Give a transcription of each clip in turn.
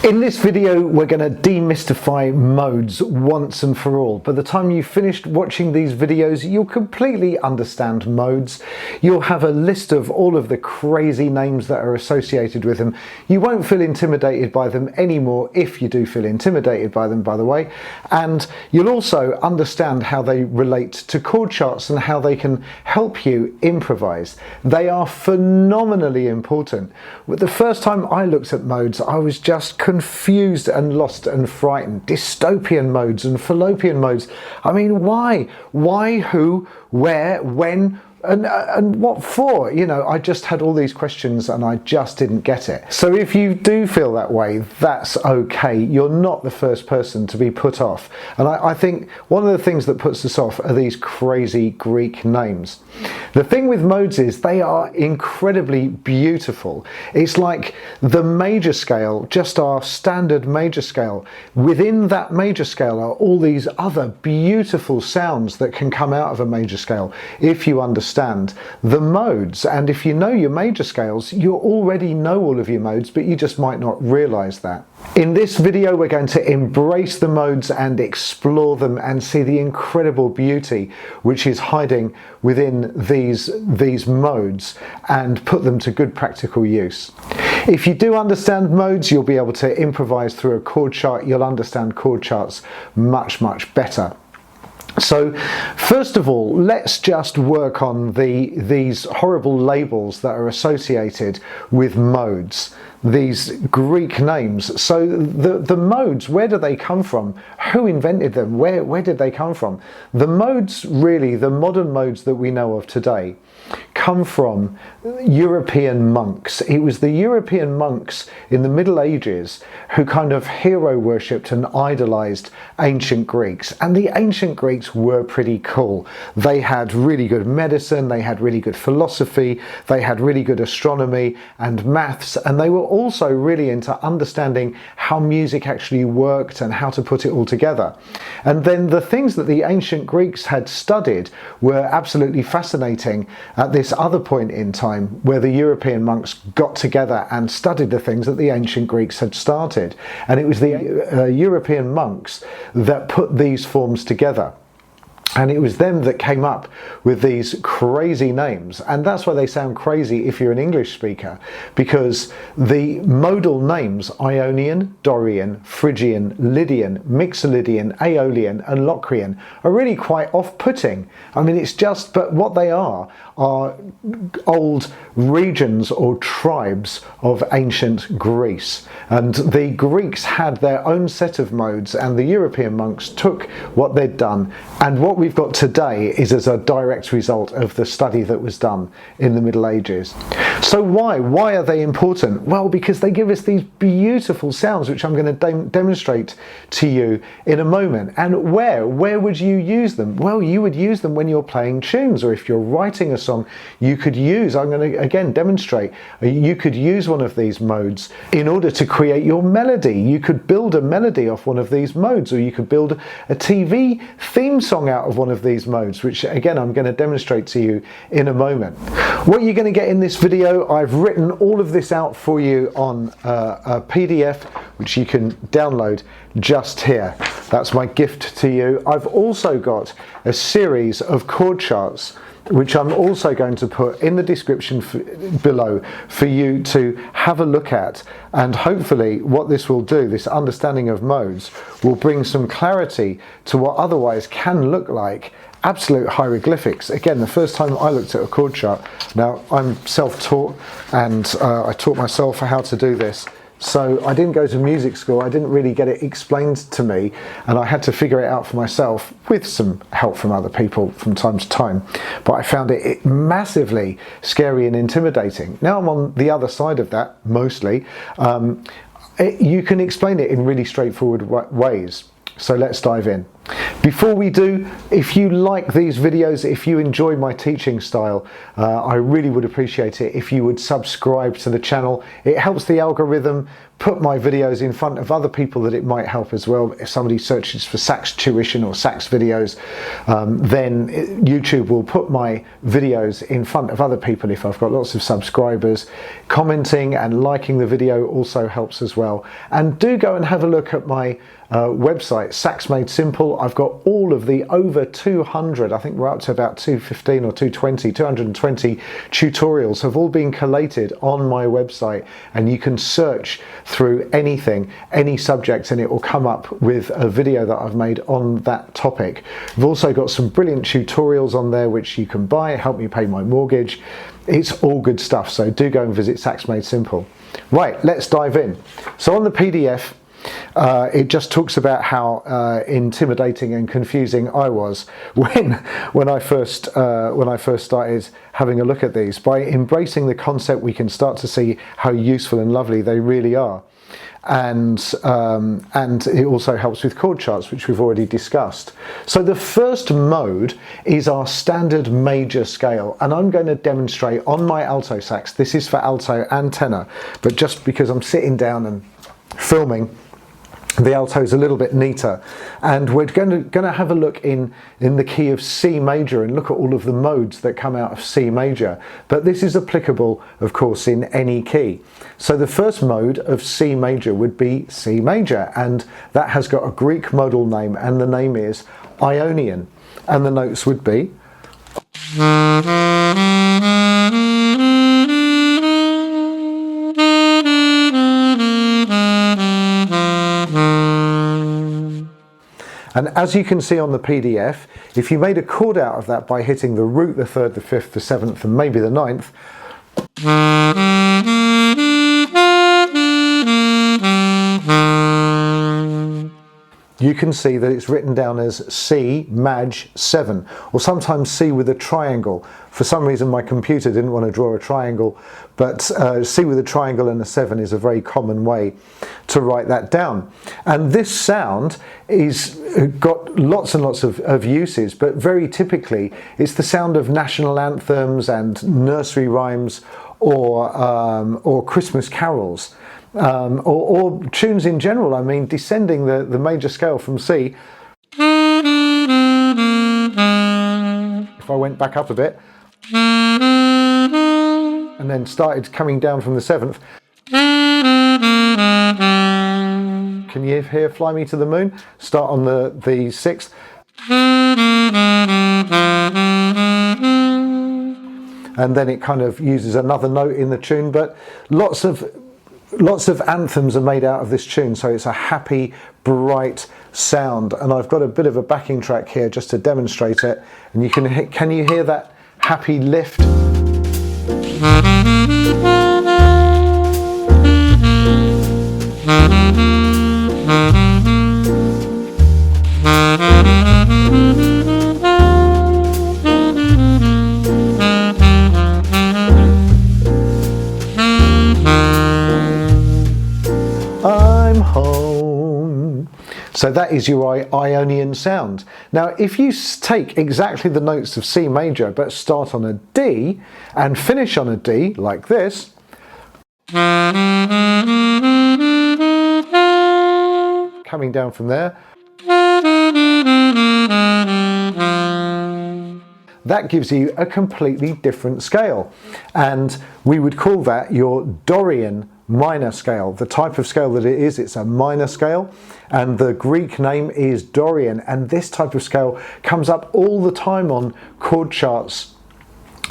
In this video, we're going to demystify modes once and for all. By the time you've finished watching these videos, you'll completely understand modes. You'll have a list of all of the crazy names that are associated with them. You won't feel intimidated by them anymore, if you do feel intimidated by them, by the way. And you'll also understand how they relate to chord charts and how they can help you improvise. They are phenomenally important. The first time I looked at modes, I was just confused and lost and frightened. Dystopian modes and fallopian modes. I mean, why? Why, who, where, when, and what for? You know, I just had all these questions and I just didn't get it. So if you do feel that way, that's okay. You're not the first person to be put off. And I think one of the things that puts us off are these crazy Greek names. The thing with modes is they are incredibly beautiful. It's like the major scale, just our standard major scale. Within that major scale are all these other beautiful sounds that can come out of a major scale if you understand the modes. And if you know your major scales, you already know all of your modes, but you just might not realize that. In this video, we're going to embrace the modes and explore them and see the incredible beauty which is hiding within these modes and put them to good practical use. If you do understand modes, you'll be able to improvise through a chord chart. You'll understand chord charts much, much better. So first of all, let's just work on these horrible labels that are associated with modes, these Greek names. So the modes, where do they come from? Who invented them? Where did they come from? The modes, really, the modern modes that we know of today, come from European monks. It was the European monks in the Middle Ages who kind of hero worshipped and idolized ancient Greeks. And the ancient Greeks were pretty cool. They had really good medicine, they had really good philosophy, they had really good astronomy and maths, and they were also really into understanding how music actually worked and how to put it all together. And then the things that the ancient Greeks had studied were absolutely fascinating at this other point in time where the European monks got together and studied the things that the ancient Greeks had started. And it was the European monks that put these forms together. And it was them that came up with these crazy names. And that's why they sound crazy if you're an English speaker, because the modal names, Ionian, Dorian, Phrygian, Lydian, Mixolydian, Aeolian and Locrian, are really quite off-putting. I mean, it's just, but what they are old regions or tribes of ancient Greece. And the Greeks had their own set of modes, and the European monks took what they'd done. And what we've got today is as a direct result of the study that was done in the Middle Ages. So why are they important? Well, because they give us these beautiful sounds, which I'm going to demonstrate to you in a moment. And where would you use them? Well, you would use them when you're playing tunes, or if you're writing a song, you could use, I'm going to again demonstrate, you could use one of these modes in order to create your melody. You could build a melody off one of these modes, or you could build a TV theme song out of one of these modes, which again I'm going to demonstrate to you in a moment. What you're going to get in this video, I've written all of this out for you on a PDF which you can download just here. That's my gift to you. I've also got a series of chord charts which I'm also going to put in the description below for you to have a look at. And hopefully what this will do, this understanding of modes, will bring some clarity to what otherwise can look like absolute hieroglyphics. Again, the first time I looked at a chord chart, now I'm self-taught and I taught myself how to do this. So I didn't go to music school, I didn't really get it explained to me, and I had to figure it out for myself with some help from other people from time to time. But I found it massively scary and intimidating. Now I'm on the other side of that, mostly. You can explain it in really straightforward ways. So let's dive in. Before we do, if you like these videos, if you enjoy my teaching style, I really would appreciate it if you would subscribe to the channel. It helps the algorithm put my videos in front of other people that it might help as well. If somebody searches for sax tuition or sax videos, then YouTube will put my videos in front of other people if I've got lots of subscribers. Commenting and liking the video also helps as well. And do go and have a look at my website, Sax Made Simple. I've got all of the over 200, I think we're up to about 215 or 220 tutorials have all been collated on my website, and you can search through anything, any subject, and it will come up with a video that I've made on that topic. I've also got some brilliant tutorials on there which you can buy, help me pay my mortgage. It's all good stuff, so do go and visit Sax Made Simple. Right, let's dive in. So on the PDF, it just talks about how intimidating and confusing I was when I first started having a look at these. By embracing the concept, we can start to see how useful and lovely they really are. And it also helps with chord charts, which we've already discussed. So the first mode is our standard major scale, and I'm going to demonstrate on my alto sax. This is for alto and tenor, but just because I'm sitting down and filming, the alto is a little bit neater, and we're going to have a look in the key of C major and look at all of the modes that come out of C major. But this is applicable, of course, in any key. So the first mode of C major would be C major, and that has got a Greek modal name, and the name is Ionian, and the notes would be and as you can see on the PDF, if you made a chord out of that by hitting the root, the third, the fifth, the seventh, and maybe the ninth, you can see that it's written down as C Maj 7, or sometimes C with a triangle. For some reason my computer didn't want to draw a triangle, but C with a triangle and a 7 is a very common way to write that down. And this sound is got lots and lots of uses, but very typically it's the sound of national anthems and nursery rhymes, or Christmas carols. Or tunes in general. I mean, descending the major scale from C, if I went back up a bit and then started coming down from the seventh, can you hear Fly Me to the Moon? Start on the sixth, and then it kind of uses another note in the tune. But lots of anthems are made out of this tune, so it's a happy, bright sound. And I've got a bit of a backing track here just to demonstrate it. And you can you hear that happy lift? I'm home. So that is your Ionian sound. Now, if you take exactly the notes of C major, but start on a D and finish on a D, like this, coming down from there, that gives you a completely different scale. And we would call that your Dorian minor scale. The type of scale that it is, it's a minor scale, and the Greek name is Dorian, and this type of scale comes up all the time on chord charts.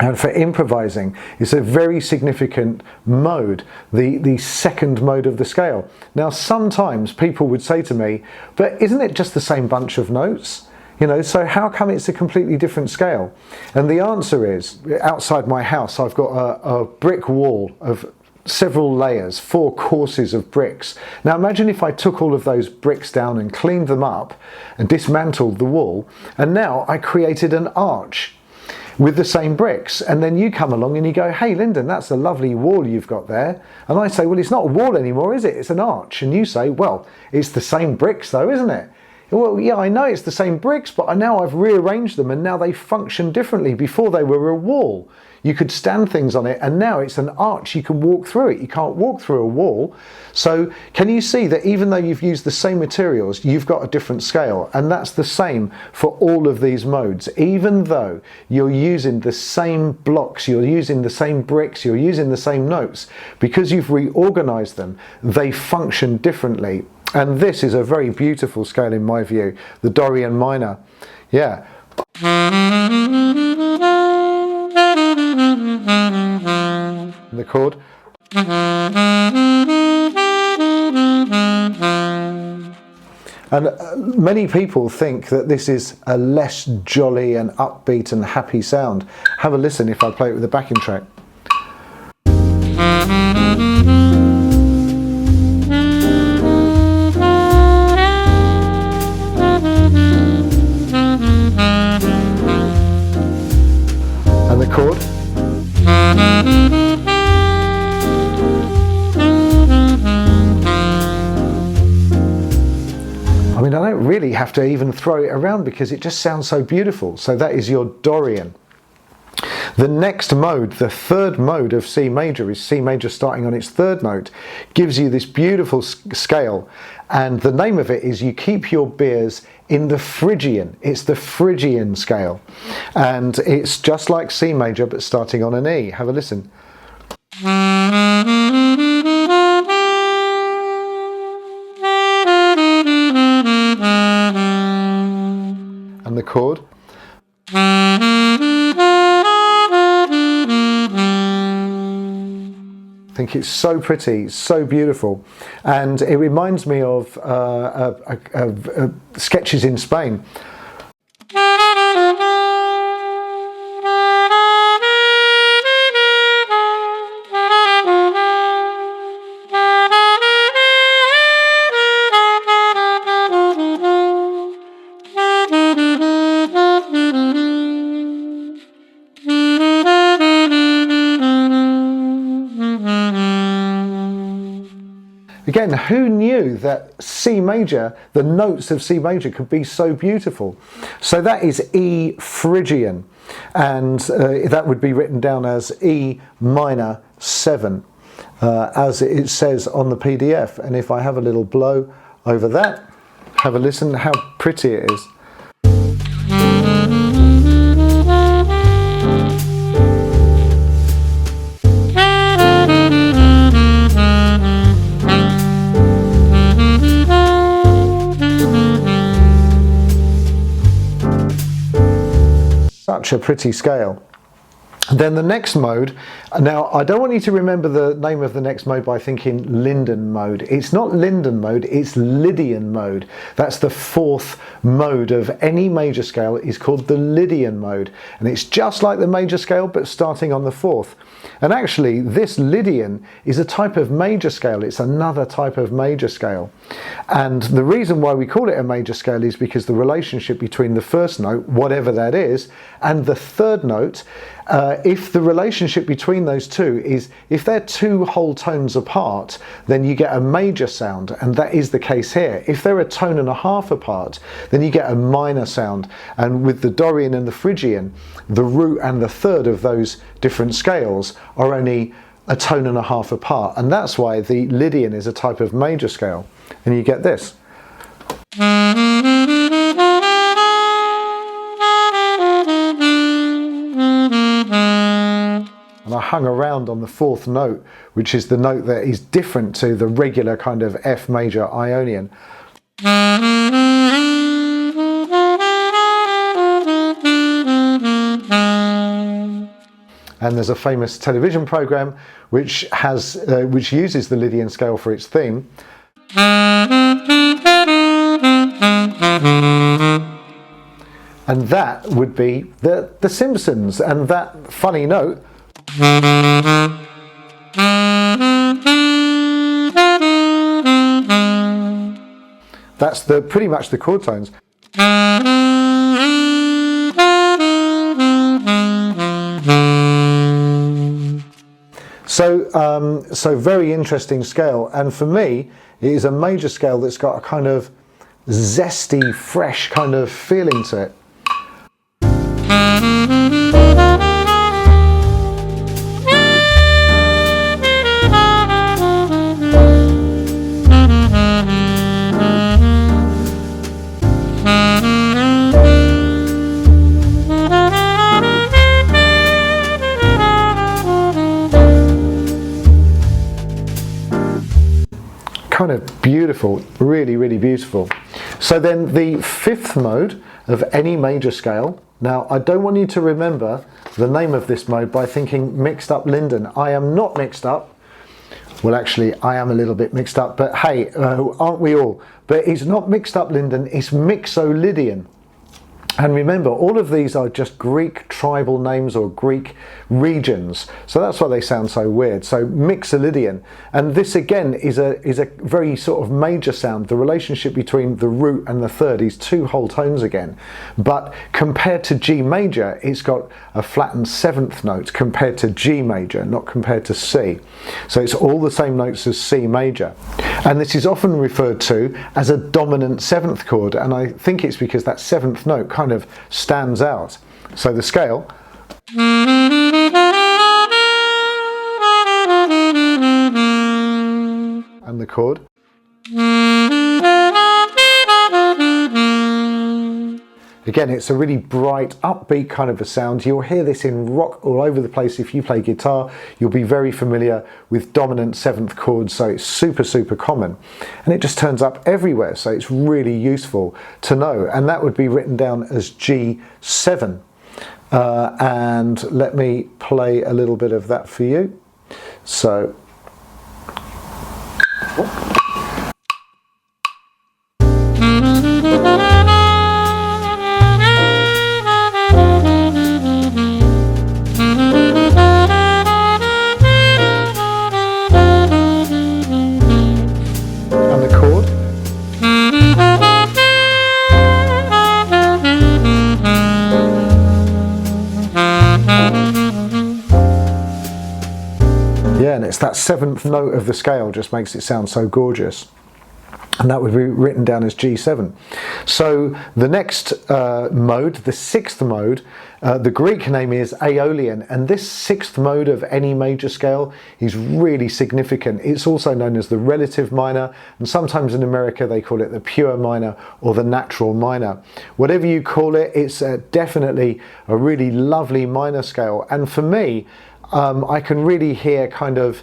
And for improvising, it's a very significant mode, the second mode of the scale. Now, sometimes people would say to me, but isn't it just the same bunch of notes? You know, so how come it's a completely different scale? And the answer is, outside my house, I've got a brick wall of several layers, 4 courses of bricks. Now imagine if I took all of those bricks down and cleaned them up and dismantled the wall, and now I created an arch with the same bricks, and then you come along and you go, hey Lyndon, that's a lovely wall you've got there. And I say, well, it's not a wall anymore, is it? It's an arch. And you say, well, it's the same bricks though, isn't it? Well, yeah, I know it's the same bricks, but now I've rearranged them and now they function differently. Before they were a wall. You could stand things on it, and now it's an arch. You can walk through it. You can't walk through a wall. So can you see that even though you've used the same materials, you've got a different scale? And that's the same for all of these modes. Even though you're using the same blocks, you're using the same bricks, you're using the same notes, because you've reorganized them, they function differently. And this is a very beautiful scale in my view, the Dorian minor. Yeah. The chord. And many people think that this is a less jolly and upbeat and happy sound. Have a listen if I play it with a backing track. And the chord. I mean, I don't really have to even throw it around because it just sounds so beautiful. So that is your Dorian. The next mode, the third mode of C major, is C major starting on its third note, gives you this beautiful scale. And the name of it is You Keep Your Beers in the Phrygian. It's the Phrygian scale. And it's just like C major, but starting on an E. Have a listen. And the chord. I think it's so pretty, so beautiful, and it reminds me of sketches in Spain. Again, who knew that C major, the notes of C major could be so beautiful? So that is E Phrygian, and that would be written down as E minor 7, as it says on the PDF. And if I have a little blow over that, have a listen how pretty it is. Such a pretty scale. Then the next mode, now I don't want you to remember the name of the next mode by thinking Linden mode. It's not Linden mode, it's Lydian mode. That's the fourth mode of any major scale, is called the Lydian mode. And it's just like the major scale, but starting on the fourth. And actually, this Lydian is a type of major scale. It's another type of major scale. And the reason why we call it a major scale is because the relationship between the first note, whatever that is, and the third note, if the relationship between those two is, if they're two whole tones apart, then you get a major sound, and that is the case here. If they're a tone and a half apart, then you get a minor sound. And with the Dorian and the Phrygian, the root and the third of those different scales are only a tone and a half apart, and that's why the Lydian is a type of major scale. And you get this. And I hung around on the fourth note, which is the note that is different to the regular kind of F major Ionian. And there's a famous television program which uses the Lydian scale for its theme. And that would be the Simpsons, and that funny note. That's pretty much the chord tones. So very interesting scale, and for me it is a major scale that's got a kind of zesty, fresh kind of feeling to it. Kind of beautiful, really, really beautiful. So then the fifth mode of any major scale. Now, I don't want you to remember the name of this mode by thinking mixed up Linden. I am not mixed up. Well, actually, I am a little bit mixed up, but hey, aren't we all? But it's not mixed up Linden, it's Mixolydian. And remember, all of these are just Greek tribal names or Greek regions. So that's why they sound so weird. So Mixolydian. And this again is a very sort of major sound. The relationship between the root and the third is two whole tones again. But compared to G major, it's got a flattened seventh note compared to G major, not compared to C. So it's all the same notes as C major. And this is often referred to as a dominant seventh chord. And I think it's because that seventh note kind of stands out. So the scale and the chord. Again, it's a really bright, upbeat kind of a sound. You'll hear this in rock all over the place. If you play guitar, you'll be very familiar with dominant seventh chords, so it's super, super common. And it just turns up everywhere, so it's really useful to know. And that would be written down as G7. And let me play a little bit of that for you. So... yeah, and it's that seventh note of the scale just makes it sound so gorgeous. And that would be written down as G7. So the next mode, the sixth mode, the Greek name is Aeolian, and this sixth mode of any major scale is really significant. It's also known as the relative minor, and sometimes in America they call it the pure minor or the natural minor. Whatever you call it, it's definitely a really lovely minor scale. And for me, I can really hear kind of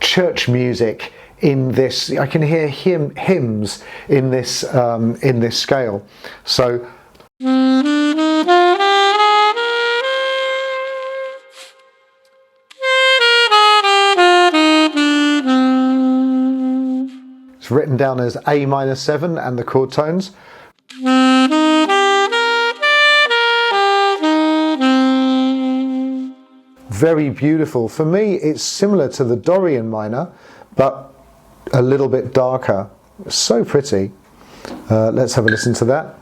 church music in this. I can hear hymns in this scale. So it's written down as A minor 7 and the chord tones. Very beautiful. For me, it's similar to the Dorian minor, but a little bit darker. So pretty. Let's have a listen to that.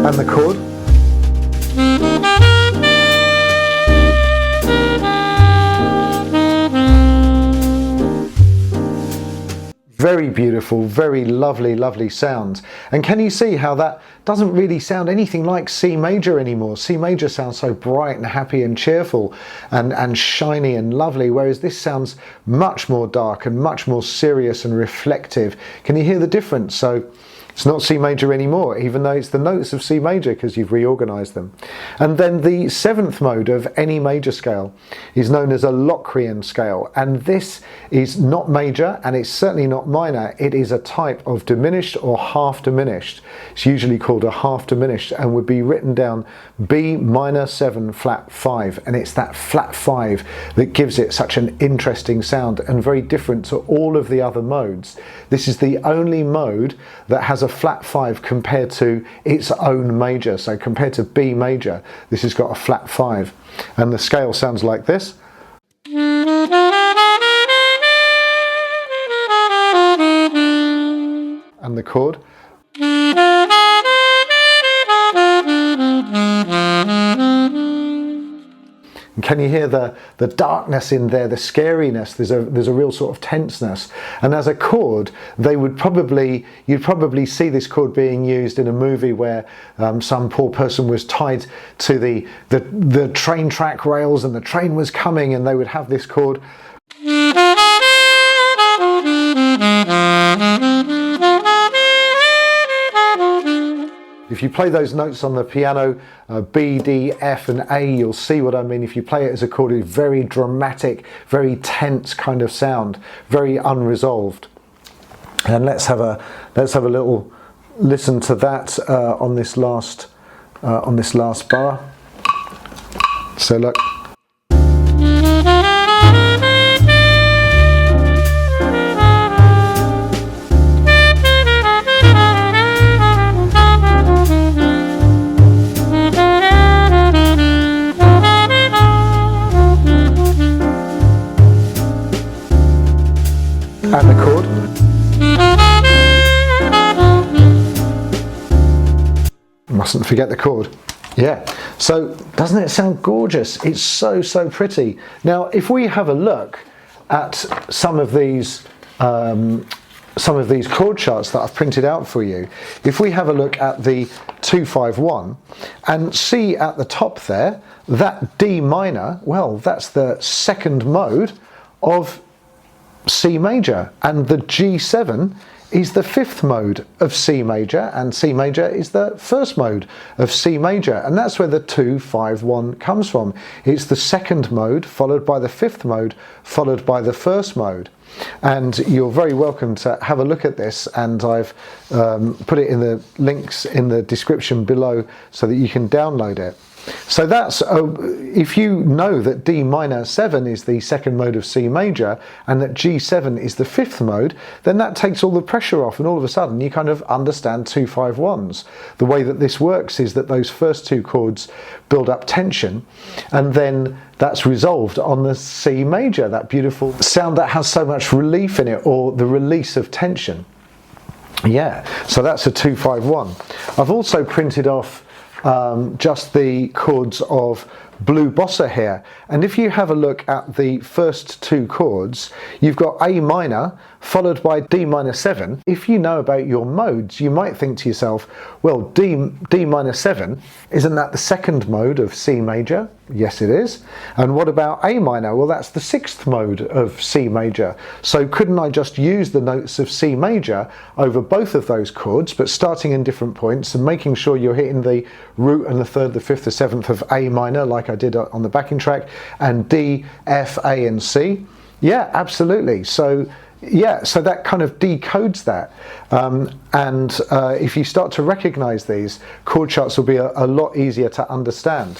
And the chord. Very beautiful, very lovely, lovely sounds. And can you see how that doesn't really sound anything like C major anymore? C major sounds so bright and happy and cheerful and shiny and lovely, whereas this sounds much more dark and much more serious and reflective. Can you hear the difference? So it's not C major anymore, even though it's the notes of C major because you've reorganized them. And then the seventh mode of any major scale is known as a Locrian scale. And this is not major and it's certainly not minor. It is a type of diminished or half diminished. It's usually called a half diminished and would be written down B minor 7 flat 5. And it's that flat 5 that gives it such an interesting sound and very different to all of the other modes. This is the only mode that has a flat 5 compared to its own major. So compared to B major, this has got a flat 5. And the scale sounds like this. chord. And can you hear the darkness in there, the scariness? There's a real sort of tenseness. And as a chord, you'd probably see this chord being used in a movie where some poor person was tied to the train track rails and the train was coming, and they would have this chord. If you play those notes on the piano, B, D, F and A, you'll see what I mean. If you play it as a chord, it's very dramatic, very tense kind of sound, very unresolved. And let's have a little listen to that on this last bar. So look. And the chord. Mustn't forget the chord. Yeah, so doesn't it sound gorgeous? It's so pretty. Now, if we have a look at some of these chord charts that I've printed out for you, if we have a look at the 251 and see at the top there, that D minor, well, that's the second mode of C major, and the G7 is the fifth mode of C major, and C major is the first mode of C major, and that's where the 251 comes from. It's the second mode followed by the fifth mode followed by the first mode. And you're very welcome to have a look at this, and I've put it in the links in the description below so that you can download it. So that's, if you know that D minor 7 is the second mode of C major and that G7 is the fifth mode, then that takes all the pressure off, and all of a sudden you kind of understand 251s. The way that this works is that those first two chords build up tension, and then that's resolved on the C major, that beautiful sound that has so much relief in it, or the release of tension. Yeah, so that's a 251. I've also printed off just the chords of blue bossa here, and if you have a look at the first two chords, you've got A minor followed by D minor 7. If you know about your modes, you might think to yourself, well, D minor 7, isn't that the second mode of C major? Yes, it is. And what about A minor? Well, that's the sixth mode of C major. So couldn't I just use the notes of C major over both of those chords, but starting in different points and making sure you're hitting the root and the third, the fifth, the seventh of A minor, like I did on the backing track, and D, F, A and C? Yeah, absolutely. So yeah, so that kind of decodes that, and if you start to recognize these, chord charts will be a lot easier to understand.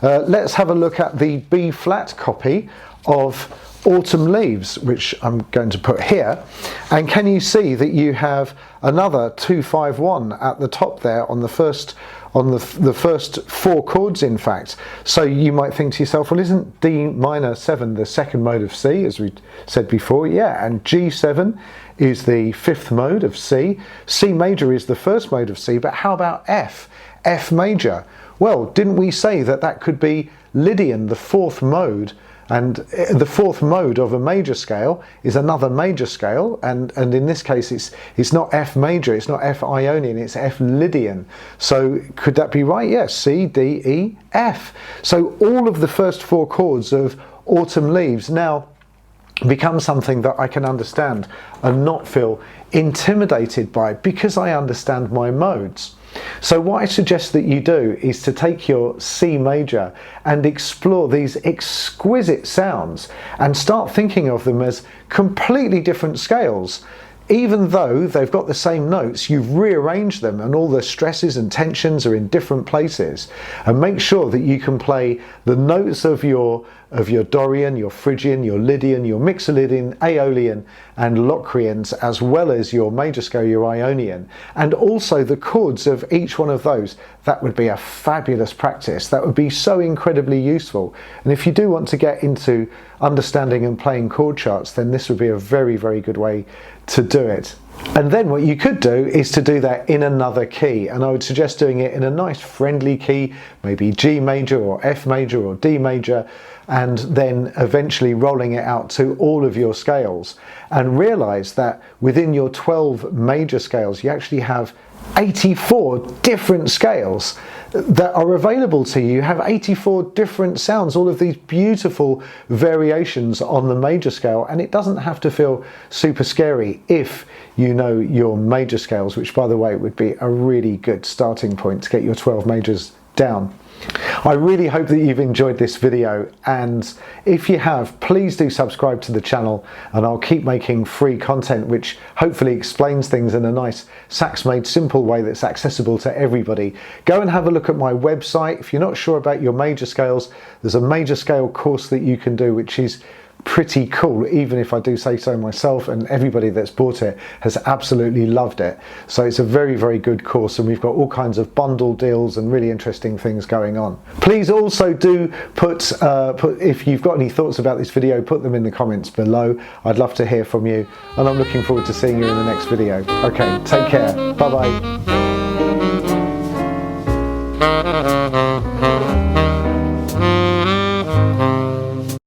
Let's have a look at the B flat copy of Autumn Leaves, which I'm going to put here, and can you see that you have another 251 at the top there on the first four chords, in fact. So you might think to yourself, well, isn't D minor 7 the second mode of C, as we said before? Yeah, and G7 is the fifth mode of C. C major is the first mode of C, but how about F? F major. Well, didn't we say that that could be Lydian, the fourth mode? And the fourth mode of a major scale is another major scale, and in this case it's not F major, it's not F Ionian, it's F Lydian. So could that be right? Yes, C, D, E, F. So all of the first four chords of Autumn Leaves now become something that I can understand and not feel intimidated by, because I understand my modes. So what I suggest that you do is to take your C major and explore these exquisite sounds and start thinking of them as completely different scales. Even though they've got the same notes, you've rearranged them and all the stresses and tensions are in different places. And make sure that you can play the notes of your Dorian, your Phrygian, your Lydian, your Mixolydian, Aeolian and Locrians, as well as your major scale, your Ionian, and also the chords of each one of those. That would be a fabulous practice. That would be so incredibly useful. And if you do want to get into understanding and playing chord charts, then this would be a very, very good way to do it. And then what you could do is to do that in another key, and I would suggest doing it in a nice friendly key, maybe G major or F major or D major, and then eventually rolling it out to all of your scales. And realize that within your 12 major scales you actually have 84 different scales that are available to you. You have 84 different sounds, all of these beautiful variations on the major scale, and it doesn't have to feel super scary if you know your major scales, which by the way would be a really good starting point to get your 12 majors down. I really hope that you've enjoyed this video, and if you have, please do subscribe to the channel, and I'll keep making free content which hopefully explains things in a nice sax made simple way that's accessible to everybody. Go and have a look at my website. If you're not sure about your major scales, there's a major scale course that you can do which is pretty cool, even if I do say so myself, and everybody that's bought it has absolutely loved it. So it's a very, very good course, and we've got all kinds of bundle deals and really interesting things going on. Please also do put if you've got any thoughts about this video, put them in the comments below. I'd love to hear from you, and I'm looking forward to seeing you in the next video. Okay, take care. Bye bye.